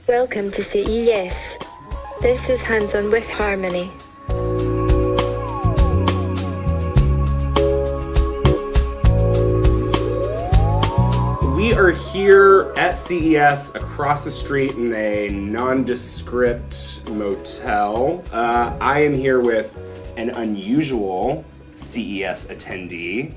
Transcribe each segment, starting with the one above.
Welcome to CES. This is Hands On with Harmony. We are here at CES across the street in a nondescript motel. I am here with an unusual CES attendee,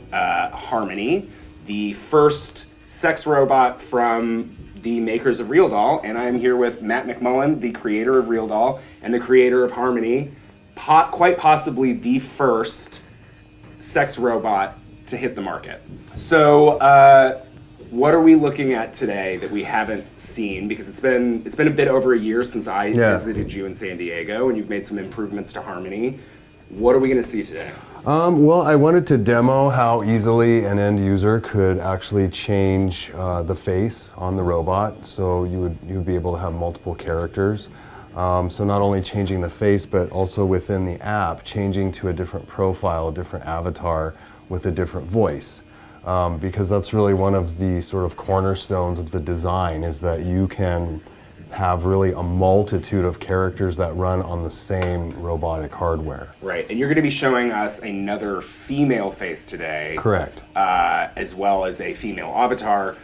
Harmony, the first sex robot from the makers of Real Doll, and I am here with Matt McMullen, the creator of Real Doll and the creator of Harmony, quite possibly the first sex robot to hit the market. So, what are we looking at today that we haven't seen? Because it's been a bit over a year since I visited you in San Diego, and you've made some improvements to Harmony. What are we going to see today? Well, I wanted to demo how easily an end user could actually change the face on the robot. So you would be able to have multiple characters. So not only changing the face, but also within the app, changing to a different profile, a different avatar with a different voice. Because that's really one of the sort of cornerstones of the design, is that you can have really a multitude of characters that run on the same robotic hardware. Right, and you're going to be showing us another female face today. Correct. As well as a female avatar,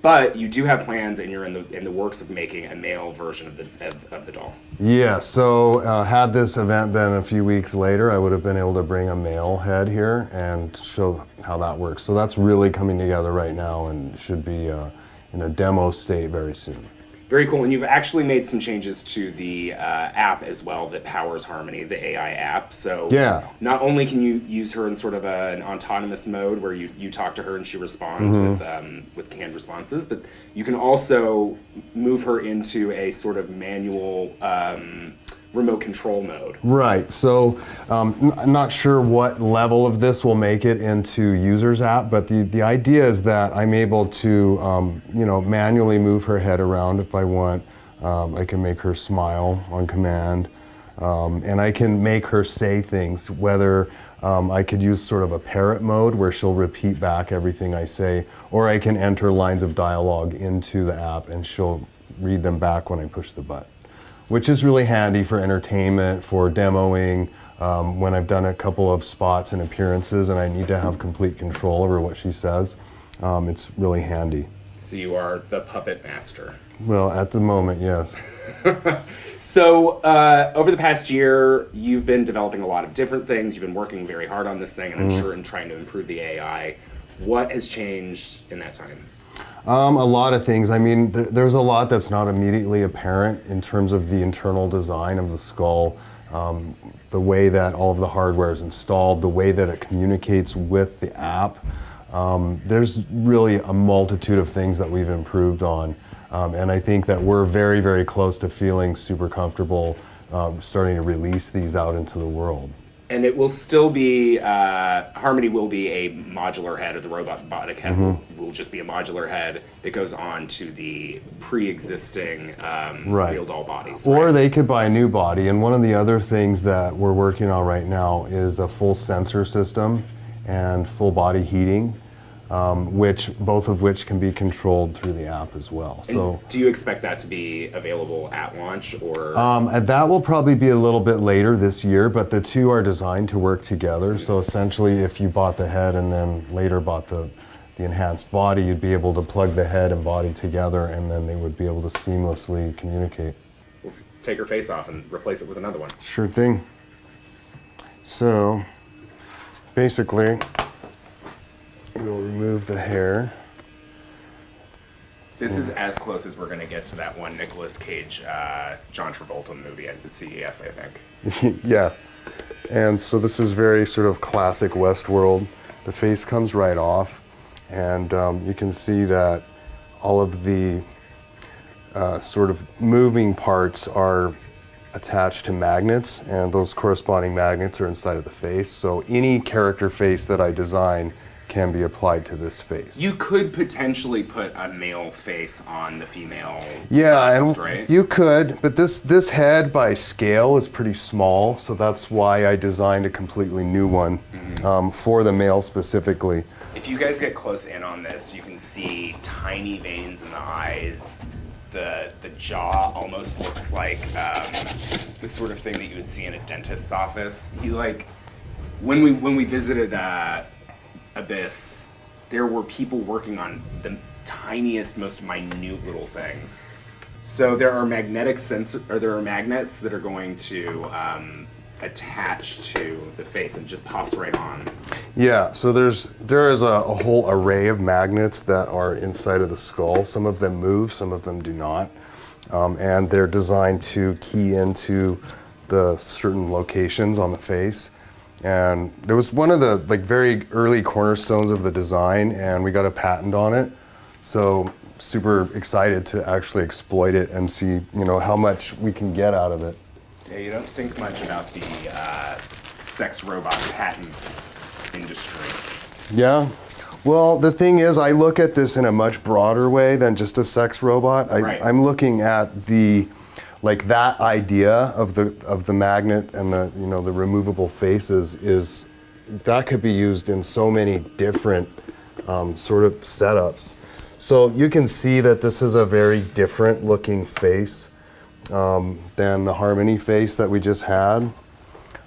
but you do have plans, and you're in the works of making a male version of the doll. Yeah, so had this event been a few weeks later, I would have been able to bring a male head here and show how that works. So that's really coming together right now and should be in a demo state very soon. Very cool, and you've actually made some changes to the app as well that powers Harmony, the AI app. So yeah, not only can you use her in sort of an autonomous mode where you talk to her and she responds with canned responses, but you can also move her into a sort of manual remote control mode. Right, so I'm not sure what level of this will make it into users app, but the idea is that I'm able to manually move her head around if I want. I can make her smile on command, and I can make her say things, whether I could use sort of a parrot mode where she'll repeat back everything I say, or I can enter lines of dialogue into the app and she'll read them back when I push the button, which is really handy for entertainment, for demoing, when I've done a couple of spots and appearances and I need to have complete control over what she says. It's really handy. So you are the puppet master. Well, at the moment, yes. So over the past year, you've been developing a lot of different things. You've been working very hard on this thing, and I'm sure in trying to improve the AI. What has changed in that time? A lot of things. I mean, there's a lot that's not immediately apparent in terms of the internal design of the skull, the way that all of the hardware is installed, the way that it communicates with the app. There's really a multitude of things that we've improved on, and I think that we're very, very close to feeling super comfortable starting to release these out into the world. And it will still be, Harmony will be a modular head, or the robotic head will just be a modular head that goes on to the pre-existing Real Doll bodies. Or they could buy a new body. And one of the other things that we're working on right now is a full sensor system and full body heating, both of which can be controlled through the app as well. So, do you expect that to be available at launch, or? That will probably be a little bit later this year, but the two are designed to work together. So essentially, if you bought the head and then later bought the enhanced body, you'd be able to plug the head and body together, and then they would be able to seamlessly communicate. Let's take her face off and replace it with another one. Sure thing. So basically, we'll remove the hair. This is as close as we're going to get to that one Nicolas Cage, John Travolta movie at the CES, I think. Yeah. And so this is very sort of classic Westworld. The face comes right off, and you can see that all of the sort of moving parts are attached to magnets, and those corresponding magnets are inside of the face. So any character face that I design can be applied to this face. You could potentially put a male face on the female bust, and right? You could, but this head by scale is pretty small, so that's why I designed a completely new one for the male specifically. If you guys get close in on this, you can see tiny veins in the eyes the jaw almost looks like the sort of thing that you would see in a dentist's office. He like when we visited Abyss, there were people working on the tiniest, most minute little things. So there are magnets that are going to attach to the face and just pops right on. Yeah, so there is a whole array of magnets that are inside of the skull. Some of them move, some of them do not. And they're designed to key into the certain locations on the face. And it was one of the like very early cornerstones of the design, and we got a patent on it. So super excited to actually exploit it and see, how much we can get out of it. Yeah, you don't think much about the sex robot patent industry. Yeah. Well, the thing is, I look at this in a much broader way than just a sex robot. Right. I'm looking at that idea of the magnet and the removable faces is that could be used in so many different sort of setups. So you can see that this is a very different looking face than the Harmony face that we just had.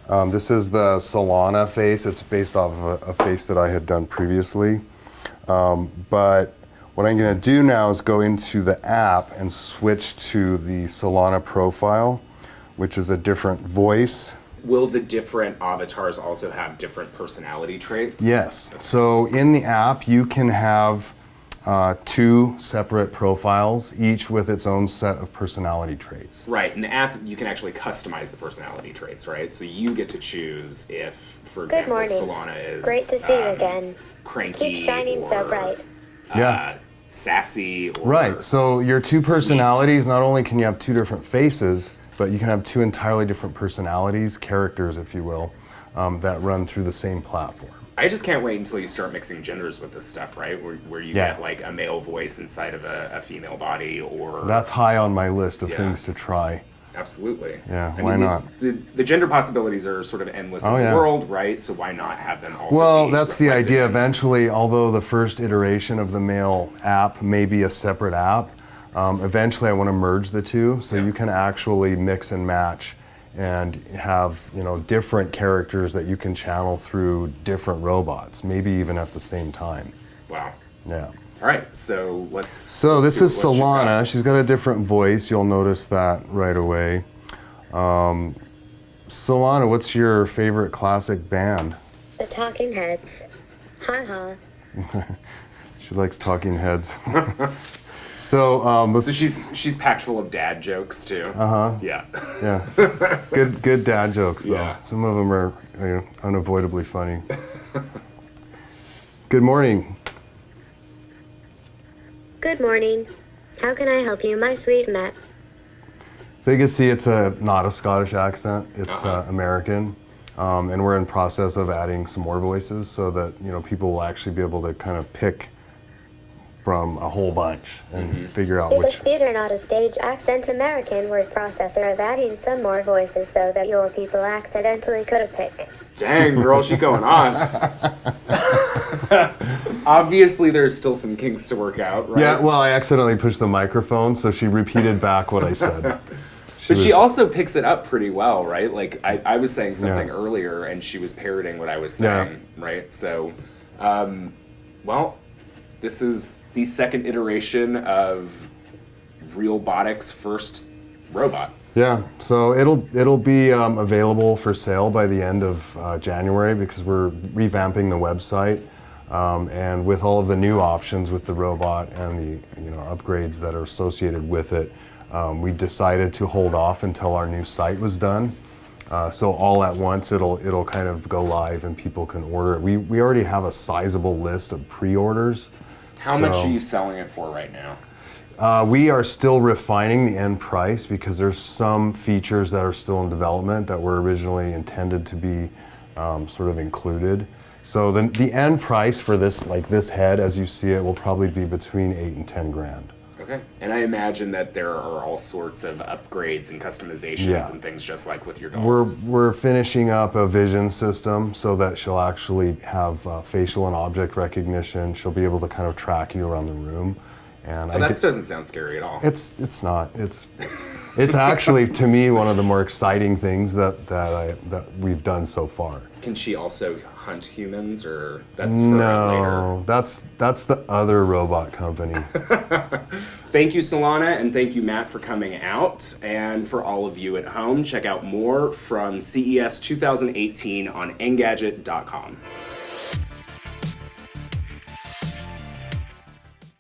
This is the Solana face. It's based off of a face that I had done previously. But what I'm going to do now is go into the app and switch to the Solana profile, which is a different voice. Will the different avatars also have different personality traits? Yes. So in the app, you can have 2 separate profiles, each with its own set of personality traits. Right. In the app, you can actually customize the personality traits, right? So you get to choose if, for example, Solana is great to see you again. Cranky, Keep shining or, so bright. sassy. Or right. So your 2 personalities, not only can you have 2 different faces, but you can have 2 entirely different personalities, characters, if you will, that run through the same platform. I just can't wait until you start mixing genders with this stuff, right? Where you get like a male voice inside of a female body, or that's high on my list of things to try. Absolutely. Yeah, why not? The gender possibilities are sort of endless in the world, right? So why not have them also? Well, that's the idea. Eventually, although the first iteration of the male app may be a separate app, eventually I want to merge the 2 so you can actually mix and match and have different characters that you can channel through different robots, maybe even at the same time. Wow. Yeah. All right, so let's. So this is Solana. She's got a different voice. You'll notice that right away. Solana, what's your favorite classic band? The Talking Heads. Ha ha. She likes Talking Heads. So she's packed full of dad jokes too. Yeah. Yeah. Good dad jokes though. Yeah. Some of them are unavoidably funny. Good morning. Good morning. How can I help you, my sweet Matt? So you can see it's not a Scottish accent. It's American. And we're in process of adding some more voices so that people will actually be able to kind of pick from a whole bunch and figure out If which. a theater, not a stage, accent American word processor of adding some more voices so that your people accidentally could have picked. Dang, girl, she going on. Obviously, there's still some kinks to work out, right? Yeah, well, I accidentally pushed the microphone, so she repeated back what I said. She also picks it up pretty well, right? Like, I was saying something earlier, and she was parroting what I was saying, right? So, well, this is the second iteration of Realbotic's first robot. Yeah, so it'll be available for sale by the end of January because we're revamping the website, and with all of the new options with the robot and the upgrades that are associated with it, we decided to hold off until our new site was done. So all at once it'll kind of go live and people can order it. We already have a sizable list of pre-orders. How much are you selling it for right now? We are still refining the end price because there's some features that are still in development that were originally intended to be sort of included. So the end price for this head, as you see it, will probably be between $8 and $10 grand. Okay. And I imagine that there are all sorts of upgrades and customizations and things just like with your dolls. We're finishing up a vision system so that she'll actually have facial and object recognition. She'll be able to kind of track you around the room. And Oh, that doesn't sound scary at all. it's not. It's actually, to me, one of the more exciting things that we've done so far. Can she also hunt humans, or that's for later? No, that's the other robot company. Thank you, Solana, and thank you, Matt, for coming out. And for all of you at home, check out more from CES 2018 on Engadget.com.